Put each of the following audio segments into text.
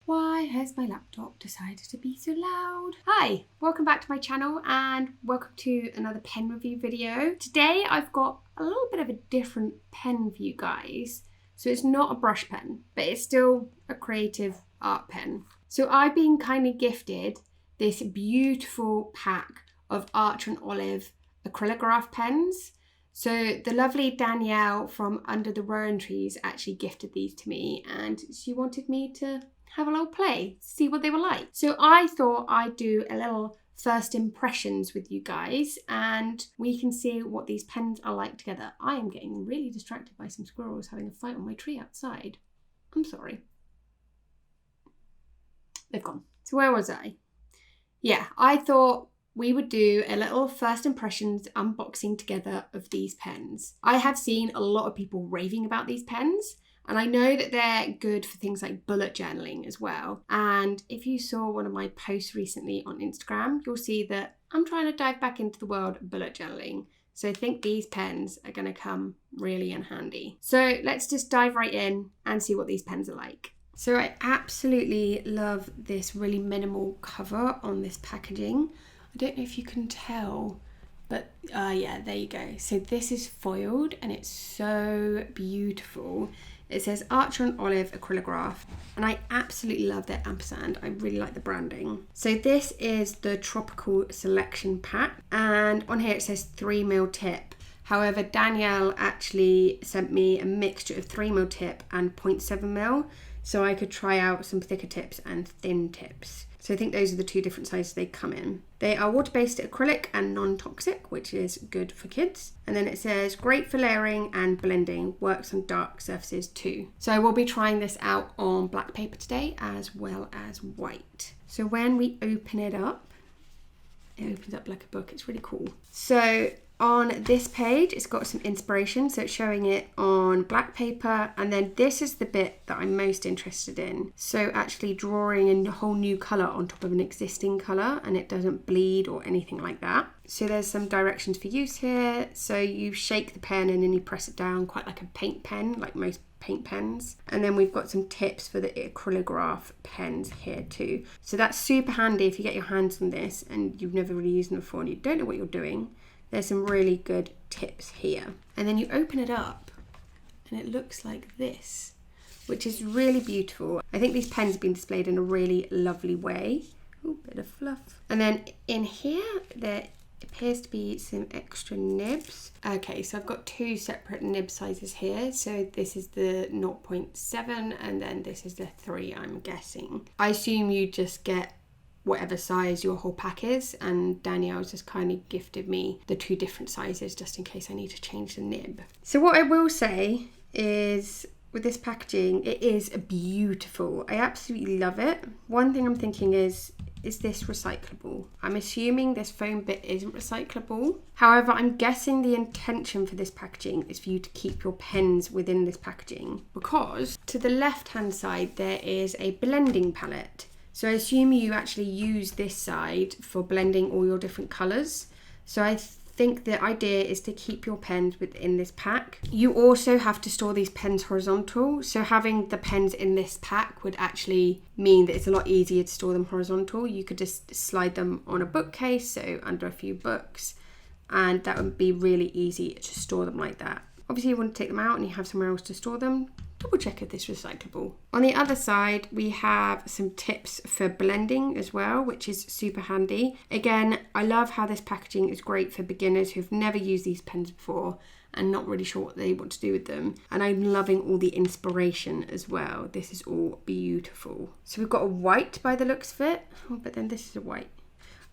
Why has my laptop decided to be so loud? Hi, welcome back to my channel and welcome to another pen review video. Today I've got a little bit of a different pen for you guys. So it's not a brush pen, but it's still a creative art pen. So I've been kindly gifted this beautiful pack of Archer and Olive Acrylograph pens. So the lovely Danielle from Under the Rowan Trees actually gifted these to me, and she wanted me to have a little play, see what they were like. So I thought I'd do a little first impressions with you guys and we can see what these pens are like together. I am getting really distracted by some squirrels having a fight on my tree outside. I'm sorry. They've gone. So where was I? Yeah, I thought we would do a little first impressions unboxing together of these pens. I have seen a lot of people raving about these pens, and I know that they're good for things like bullet journaling as well. And if you saw one of my posts recently on Instagram, you'll see that I'm trying to dive back into the world of bullet journaling. So I think these pens are going to come really in handy. So let's just dive right in and see what these pens are like. So I absolutely love this really minimal cover on this packaging. I don't know if you can tell, but yeah, there you go. So this is foiled and it's so beautiful. It says Archer and Olive Acrylograph, and I absolutely love their ampersand. I really like the branding. So this is the Tropical Selection pack, and on here it says 3mm tip. However, Danielle actually sent me a mixture of 3mm tip and 0.7mm, so I could try out some thicker tips and thin tips. So I think those are the two different sizes they come in. They are water-based acrylic and non-toxic, which is good for kids. And then it says, great for layering and blending, works on dark surfaces too. So I will be trying this out on black paper today as well as white. So when we open it up, it opens up like a book. It's really cool. So on this page, it's got some inspiration. So it's showing it on black paper. And then this is the bit that I'm most interested in. So actually drawing a whole new color on top of an existing color, and it doesn't bleed or anything like that. So there's some directions for use here. So you shake the pen and then you press it down, quite like a paint pen, like most paint pens. And then we've got some tips for the Acrylograph pens here too. So that's super handy if you get your hands on this and you've never really used them before and you don't know what you're doing. There's some really good tips here. And then you open it up and it looks like this, which is really beautiful. I think these pens have been displayed in a really lovely way. Oh, bit of fluff. And then in here, there appears to be some extra nibs. Okay, so I've got two separate nib sizes here. So this is the 0.7 and then this is the 3, I'm guessing. I assume you just get whatever size your whole pack is, and Danielle's just kindly gifted me the two different sizes just in case I need to change the nib. So what I will say is with this packaging, it is beautiful. I absolutely love it. One thing I'm thinking is this recyclable? I'm assuming this foam bit isn't recyclable. However, I'm guessing the intention for this packaging is for you to keep your pens within this packaging, because to the left hand side there is a blending palette. So I assume you actually use this side for blending all your different colours. So I think the idea is to keep your pens within this pack. You also have to store these pens horizontal. So having the pens in this pack would actually mean that it's a lot easier to store them horizontal. You could just slide them on a bookcase, so under a few books, and that would be really easy to store them like that. Obviously you want to take them out and you have somewhere else to store them. Double check if this is recyclable. On the other side, we have some tips for blending as well, which is super handy. Again, I love how this packaging is great for beginners who've never used these pens before and not really sure what they want to do with them. And I'm loving all the inspiration as well. This is all beautiful. So we've got a white by the looks of it. Oh, but then this is a white.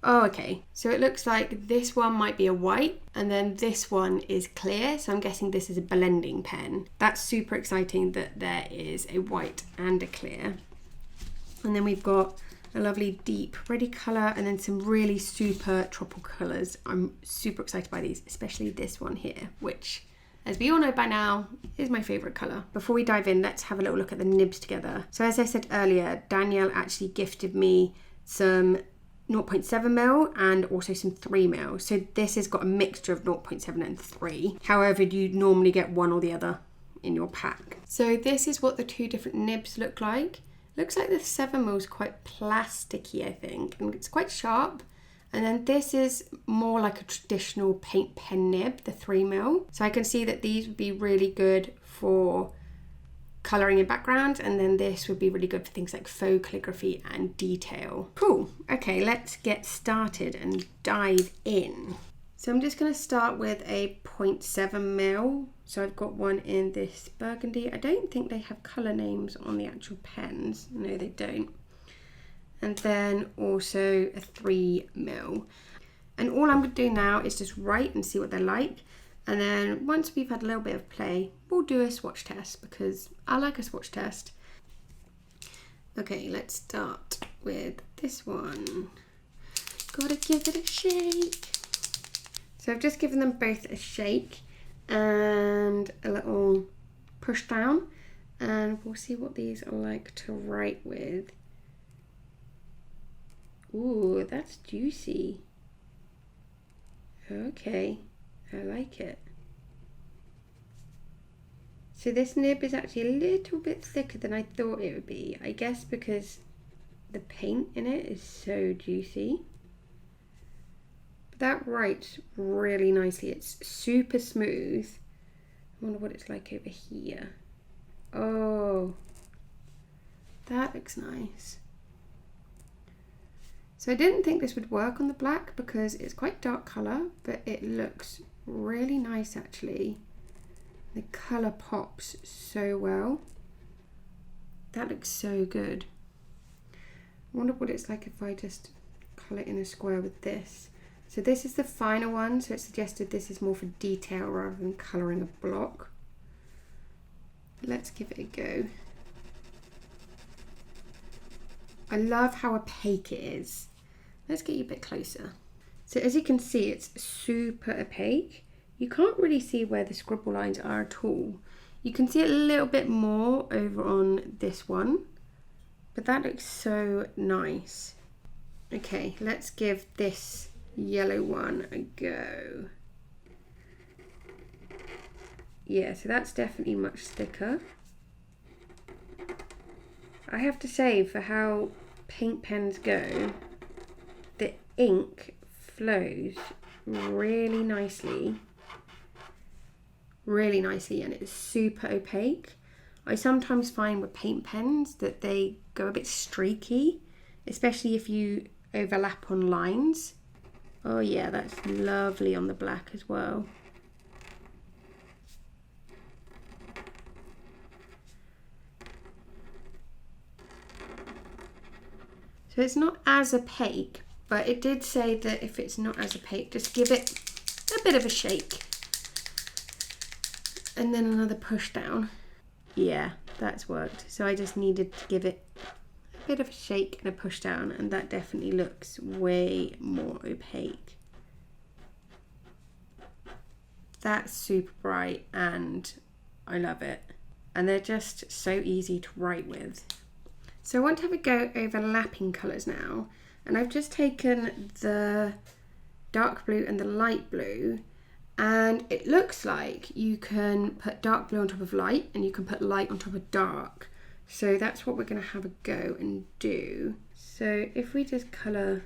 Oh, okay. So it looks like this one might be a white and then this one is clear. So I'm guessing this is a blending pen. That's super exciting that there is a white and a clear. And then we've got a lovely deep reddy colour and then some really super tropical colours. I'm super excited by these, especially this one here, which, as we all know by now, is my favourite colour. Before we dive in, let's have a little look at the nibs together. So as I said earlier, Danielle actually gifted me some 0.7mm and also some 3mm. So this has got a mixture of 0.7 and 3. However, you normally get one or the other in your pack. So this is what the two different nibs look like. Looks like the 7mm is quite plasticky, I think, and it's quite sharp. And then this is more like a traditional paint pen nib, the 3mm. So I can see that these would be really good for colouring in background, and then this would be really good for things like faux calligraphy and detail. Cool, okay, let's get started and dive in. So I'm just going to start with a 0.7mm. So I've got one in this burgundy. I don't think they have colour names on the actual pens. No, they don't. And then also a 3mm. And all I'm going to do now is just write and see what they're like. And then once we've had a little bit of play, we'll do a swatch test because I like a swatch test. Okay, let's start with this one. Gotta give it a shake. So I've just given them both a shake and a little push down, and we'll see what these are like to write with. Ooh, that's juicy. Okay, I like it. So this nib is actually a little bit thicker than I thought it would be. I guess because the paint in it is so juicy. But that writes really nicely. It's super smooth. I wonder what it's like over here. Oh, that looks nice. So I didn't think this would work on the black because it's quite dark colour, but it looks really nice actually. The colour pops so well. That looks so good. I wonder what it's like if I just colour in a square with this. So this is the finer one, so it suggested this is more for detail rather than colouring a block. Let's give it a go. I love how opaque it is. Let's get you a bit closer. So as you can see, it's super opaque. You can't really see where the scribble lines are at all. You can see it a little bit more over on this one, but that looks so nice. Okay, let's give this yellow one a go. Yeah, so that's definitely much thicker. I have to say, for how paint pens go, the ink flows really nicely, and it's super opaque. I sometimes find with paint pens that they go a bit streaky, especially if you overlap on lines. Oh yeah, that's lovely on the black as well. So it's not as opaque, but it did say that if it's not as opaque, just give it a bit of a shake. And then another push down. Yeah, that's worked. So I just needed to give it a bit of a shake and a push down, and that definitely looks way more opaque. That's super bright and I love it. And they're just so easy to write with. So I want to have a go overlapping colours now, and I've just taken the dark blue and the light blue, and it looks like you can put dark blue on top of light and you can put light on top of dark. So that's what we're going to have a go and do. So if we just colour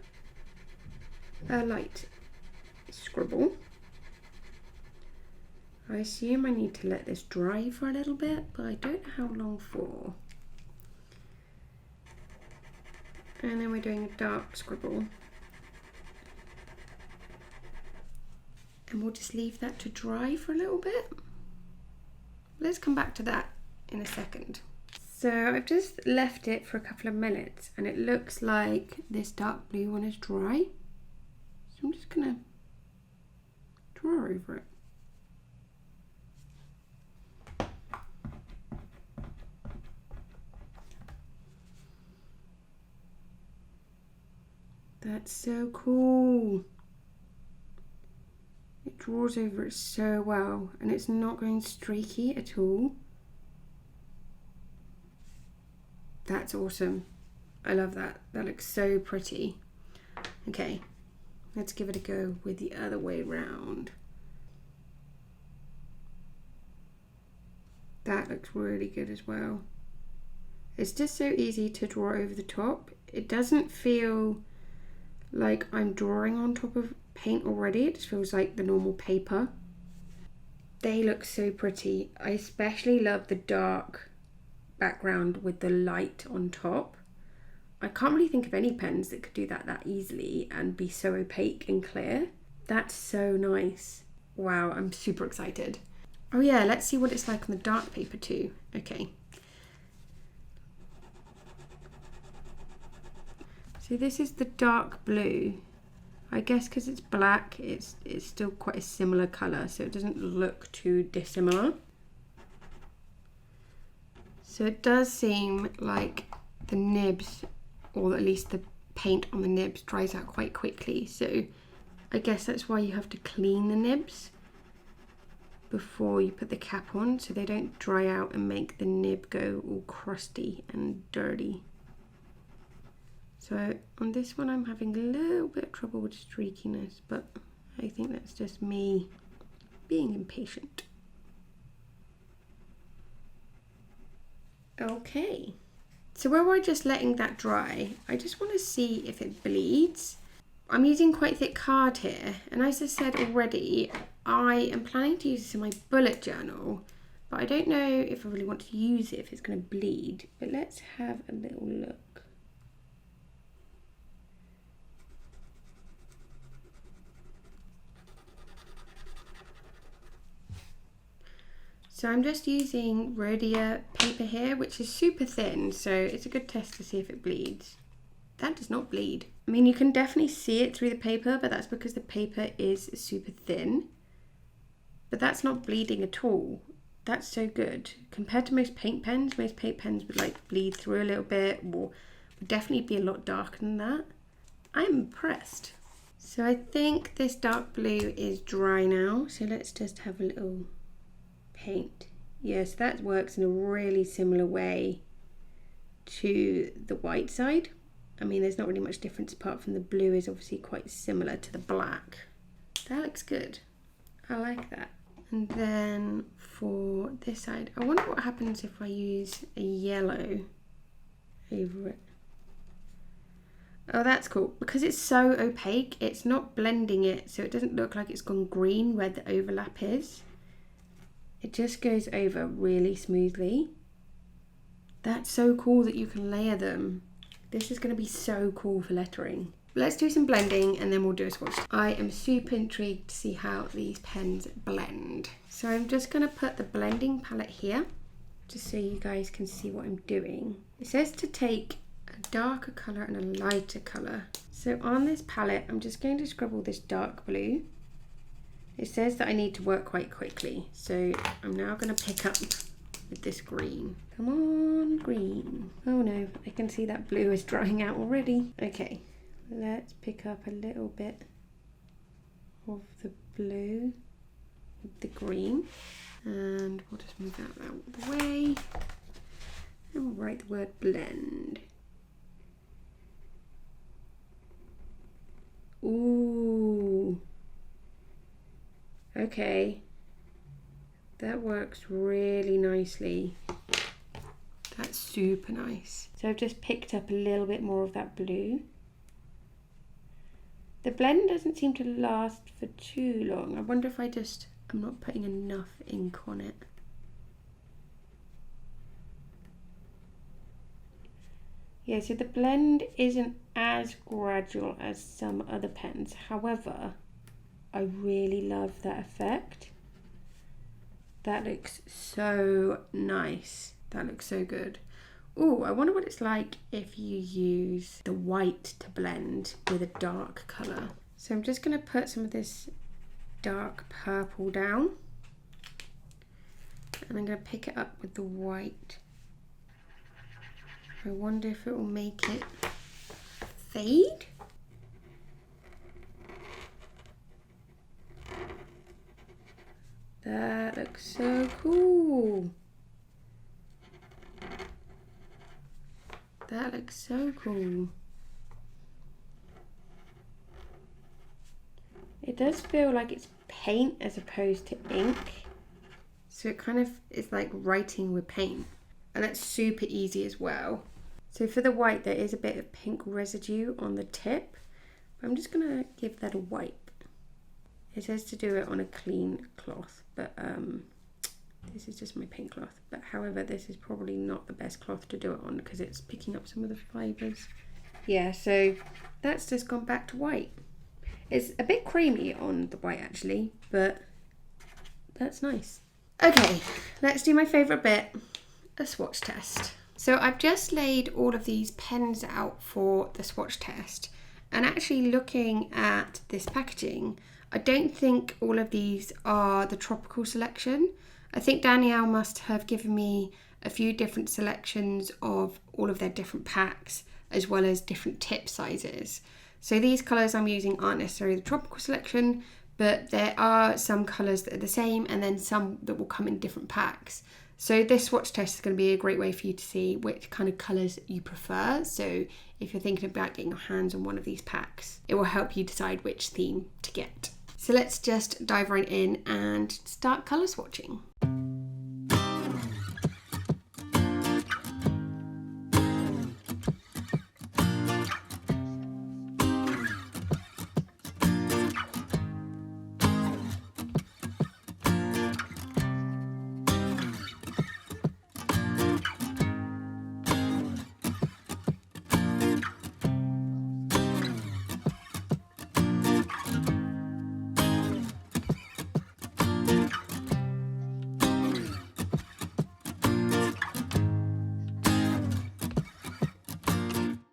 a light scribble, I assume I need to let this dry for a little bit, but I don't know how long for. And then we're doing a dark scribble. And we'll just leave that to dry for a little bit. Let's come back to that in a second. So I've just left it for a couple of minutes and it looks like this dark blue one is dry. So I'm just gonna draw over it. That's so cool. It draws over it so well and it's not going streaky at all. That's awesome. I love that. That looks so pretty. Okay, let's give it a go with the other way around. That looks really good as well. It's just so easy to draw over the top. It doesn't feel like I'm drawing on top of paint already. It just feels like the normal paper. They look so pretty. I especially love the dark background with the light on top. I can't really think of any pens that could do that easily and be so opaque and clear. That's so nice. Wow, I'm super excited. Oh yeah, let's see what it's like on the dark paper too. Okay. So this is the dark blue. I guess because it's black, it's still quite a similar colour, so it doesn't look too dissimilar. So it does seem like the nibs, or at least the paint on the nibs, dries out quite quickly. So I guess that's why you have to clean the nibs before you put the cap on, so they don't dry out and make the nib go all crusty and dirty. So on this one I'm having a little bit of trouble with streakiness, but I think that's just me being impatient. Okay, so while we're just letting that dry, I just want to see if it bleeds. I'm using quite thick card here, and as I said already, I am planning to use this in my bullet journal, but I don't know if I really want to use it if it's going to bleed. But let's have a little look. So I'm just using Rhodia paper here, which is super thin, so it's a good test to see if it bleeds. That does not bleed. I mean, you can definitely see it through the paper, but that's because the paper is super thin. But that's not bleeding at all. That's so good. Compared to most paint pens would like bleed through a little bit, or would definitely be a lot darker than that. I'm impressed. So I think this dark blue is dry now, so let's just have a little paint. Yes, that works in a really similar way to the white side. I mean, there's not really much difference apart from the blue is obviously quite similar to the black. That looks good. I like that. And then for this side, I wonder what happens if I use a yellow over it. Oh, that's cool. Because it's so opaque, it's not blending it, so it doesn't look like it's gone green where the overlap is. It just goes over really smoothly. That's so cool that you can layer them. This is going to be so cool for lettering. Let's do some blending and then we'll do a swatch. I am super intrigued to see how these pens blend. So I'm just going to put the blending palette here, just so you guys can see what I'm doing. It says to take a darker colour and a lighter colour. So on this palette, I'm just going to scribble this dark blue. It says that I need to work quite quickly, so I'm now going to pick up with this green. Come on, green. Oh no, I can see that blue is drying out already. Okay, let's pick up a little bit of the blue with the green, and we'll just move that out of the way, and we'll write the word blend. Ooh. Okay, that works really nicely. That's super nice. So I've just picked up a little bit more of that blue. The blend doesn't seem to last for too long. I wonder if I'm not putting enough ink on it. Yeah, so the blend isn't as gradual as some other pens. However, I really love that effect. That looks so nice. That looks so good. Oh, I wonder what it's like if you use the white to blend with a dark colour. So I'm just going to put some of this dark purple down. And I'm going to pick it up with the white. I wonder if it will make it fade. That looks so cool. That looks so cool. It does feel like it's paint as opposed to ink. So it kind of is like writing with paint. and that's super easy as well. So for the white, there is a bit of pink residue on the tip. I'm just gonna give that a wipe. It says to do it on a clean cloth, but this is just my paint cloth. But however, this is probably not the best cloth to do it on because it's picking up some of the fibres. Yeah, so that's just gone back to white. It's a bit creamy on the white actually, but that's nice. Okay, let's do my favourite bit, a swatch test. So I've just laid all of these pens out for the swatch test, and actually looking at this packaging, I don't think all of these are the tropical selection. I think Danielle must have given me a few different selections of all of their different packs, as well as different tip sizes. So these colours I'm using aren't necessarily the tropical selection, but there are some colours that are the same and then some that will come in different packs. So this swatch test is going to be a great way for you to see which kind of colours you prefer. So if you're thinking about getting your hands on one of these packs, it will help you decide which theme to get. So let's just dive right in and start colour swatching.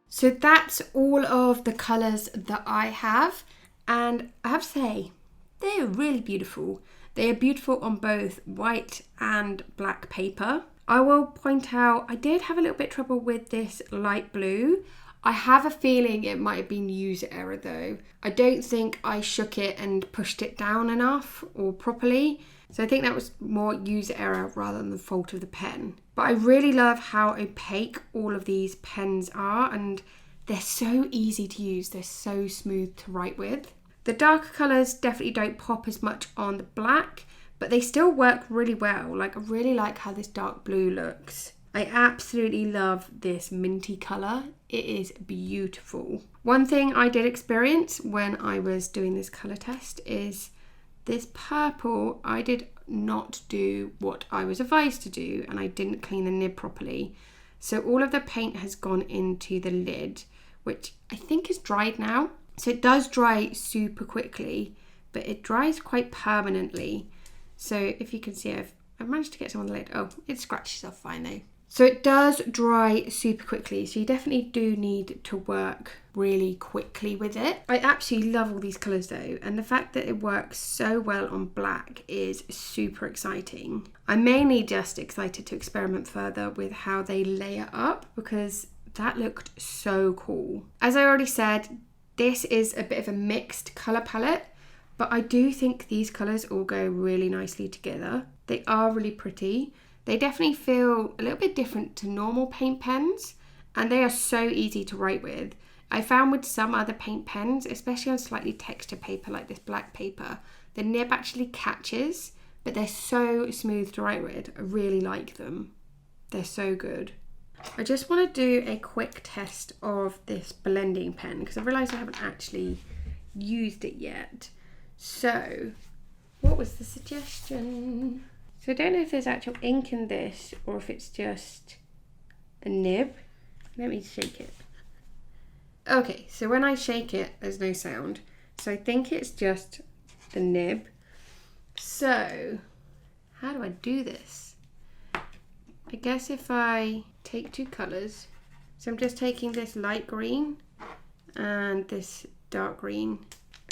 So that's all of the colours that I have, and I have to say, they're really beautiful. They are beautiful on both white and black paper. I will point out, I did have a little bit of trouble with this light blue. I have a feeling it might have been user error though. I don't think I shook it and pushed it down enough or properly. So I think that was more user error rather than the fault of the pen. But I really love how opaque all of these pens are, and they're so easy to use. They're so smooth to write with. The darker colours definitely don't pop as much on the black, but they still work really well. Like, I really like how this dark blue looks. I absolutely love this minty colour. It is beautiful. One thing I did experience when I was doing this colour test is this purple. I did not do what I was advised to do, and I didn't clean the nib properly. So all of the paint has gone into the lid, which I think is dried now. So it does dry super quickly, but it dries quite permanently. So if you can see, I've managed to get some on the lid. Oh, it scratches off fine though. So it does dry super quickly, so you definitely do need to work really quickly with it. I absolutely love all these colours though, and the fact that it works so well on black is super exciting. I'm mainly just excited to experiment further with how they layer up, because that looked so cool. As I already said, this is a bit of a mixed colour palette, but I do think these colours all go really nicely together. They are really pretty. They definitely feel a little bit different to normal paint pens, and they are so easy to write with. I found with some other paint pens, especially on slightly textured paper like this black paper, the nib actually catches, but they're so smooth to write with. I really like them. They're so good. I just want to do a quick test of this blending pen because I realised I haven't actually used it yet. So, what was the suggestion? So I don't know if there's actual ink in this or if it's just a nib. Let me shake it. Okay, so when I shake it, there's no sound. So I think it's just the nib. So, how do I do this? I guess if I take two colours, so I'm just taking this light green and this dark green,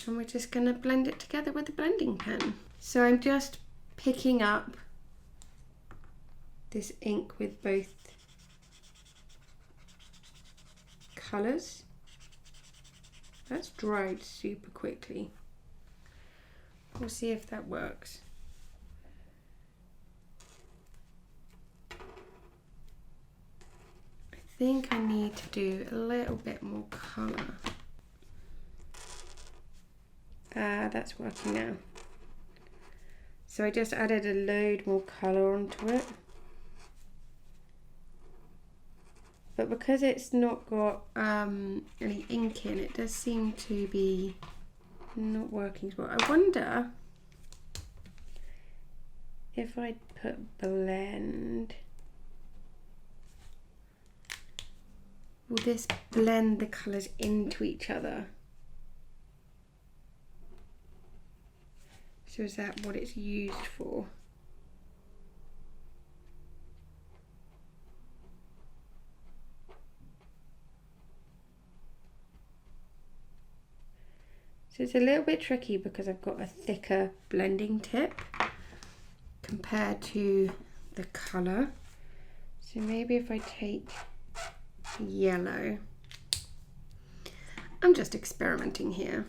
and we're just going to blend it together with the blending pen. So I'm just picking up this ink with both colours. That's dried super quickly. We'll see if that works. I think I need to do a little bit more colour. That's working now. So I just added a load more colour onto it. But because it's not got any ink in, it does seem to be not working as well. I wonder if I put blend, will this blend the colours into each other? So is that what it's used for? So it's a little bit tricky because I've got a thicker blending tip compared to the colour. So maybe if I take yellow, I'm just experimenting here,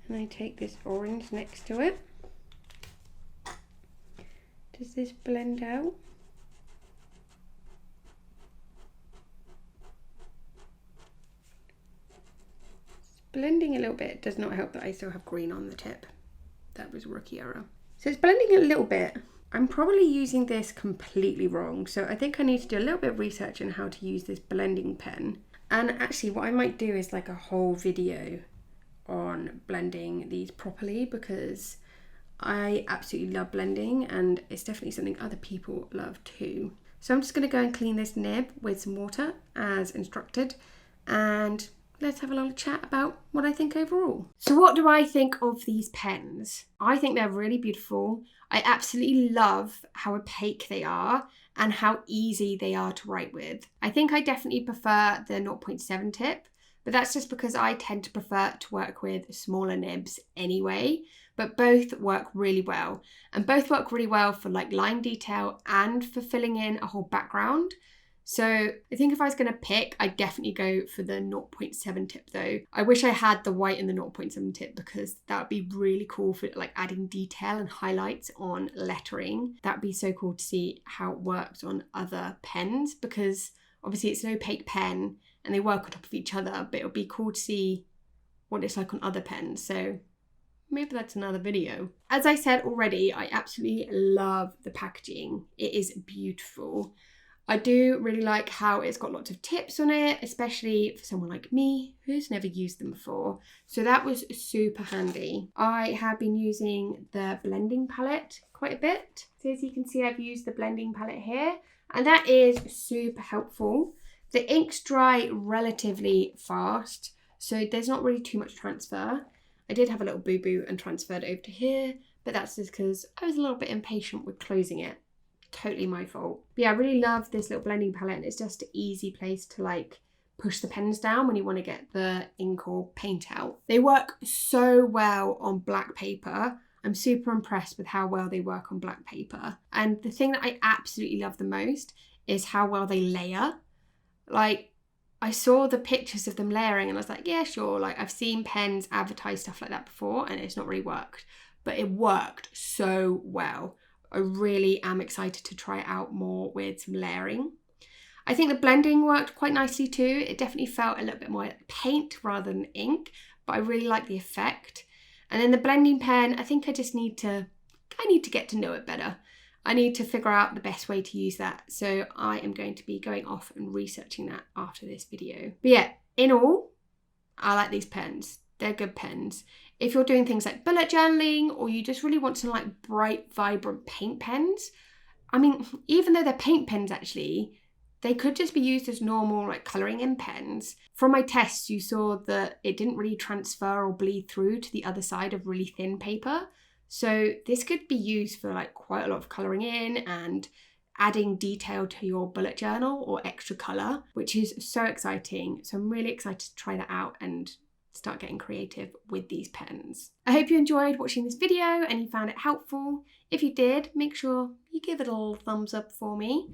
and I take this orange next to it. Does this blend out? Blending a little bit. Does not help that I still have green on the tip. That was a rookie error. So it's blending a little bit. I'm probably using this completely wrong, so I think I need to do a little bit of research on how to use this blending pen. And actually what I might do is like a whole video on blending these properly, because I absolutely love blending and it's definitely something other people love too. So I'm just going to go and clean this nib with some water as instructed, and let's have a little chat about what I think overall. So what do I think of these pens? I think they're really beautiful. I absolutely love how opaque they are and how easy they are to write with. I think I definitely prefer the 0.7 tip, but that's just because I tend to prefer to work with smaller nibs anyway, but both work really well. And both work really well for like line detail and for filling in a whole background. So I think if I was going to pick, I'd definitely go for the 0.7 tip though. I wish I had the white and the 0.7 tip because that would be really cool for like adding detail and highlights on lettering. That'd be so cool to see how it works on other pens, because obviously it's an opaque pen and they work on top of each other, but it would be cool to see what it's like on other pens. So maybe that's another video. As I said already, I absolutely love the packaging. It is beautiful. I do really like how it's got lots of tips on it, especially for someone like me who's never used them before. So that was super handy. I have been using the blending palette quite a bit. So as you can see, I've used the blending palette here, and that is super helpful. The inks dry relatively fast, so there's not really too much transfer. I did have a little boo-boo and transferred over to here, but that's just because I was a little bit impatient with closing it. Totally my fault. But yeah, I really love this little blending palette, and it's just an easy place to like push the pens down when you want to get the ink or paint out. They work so well on black paper. I'm super impressed with how well they work on black paper. And the thing that I absolutely love the most is how well they layer. Like, I saw the pictures of them layering and I was like, yeah, sure. Like, I've seen pens advertise stuff like that before and it's not really worked, but it worked so well. I really am excited to try it out more with some layering. I think the blending worked quite nicely too. It definitely felt a little bit more like paint rather than ink, but I really like the effect. And then the blending pen, I think I need to get to know it better. I need to figure out the best way to use that. So I am going to be going off and researching that after this video. But yeah, in all, I like these pens. They're good pens. If you're doing things like bullet journaling, or you just really want some like bright, vibrant paint pens, I mean, even though they're paint pens actually, they could just be used as normal like colouring in pens. From my tests, you saw that it didn't really transfer or bleed through to the other side of really thin paper. So this could be used for like quite a lot of colouring in and adding detail to your bullet journal or extra colour, which is so exciting. So I'm really excited to try that out and start getting creative with these pens. I hope you enjoyed watching this video and you found it helpful. If you did, make sure you give it a little thumbs up for me.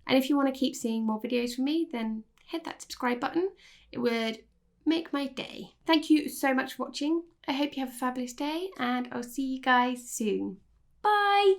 And if you want to keep seeing more videos from me, then hit that subscribe button. It would make my day. Thank you so much for watching. I hope you have a fabulous day and I'll see you guys soon. Bye!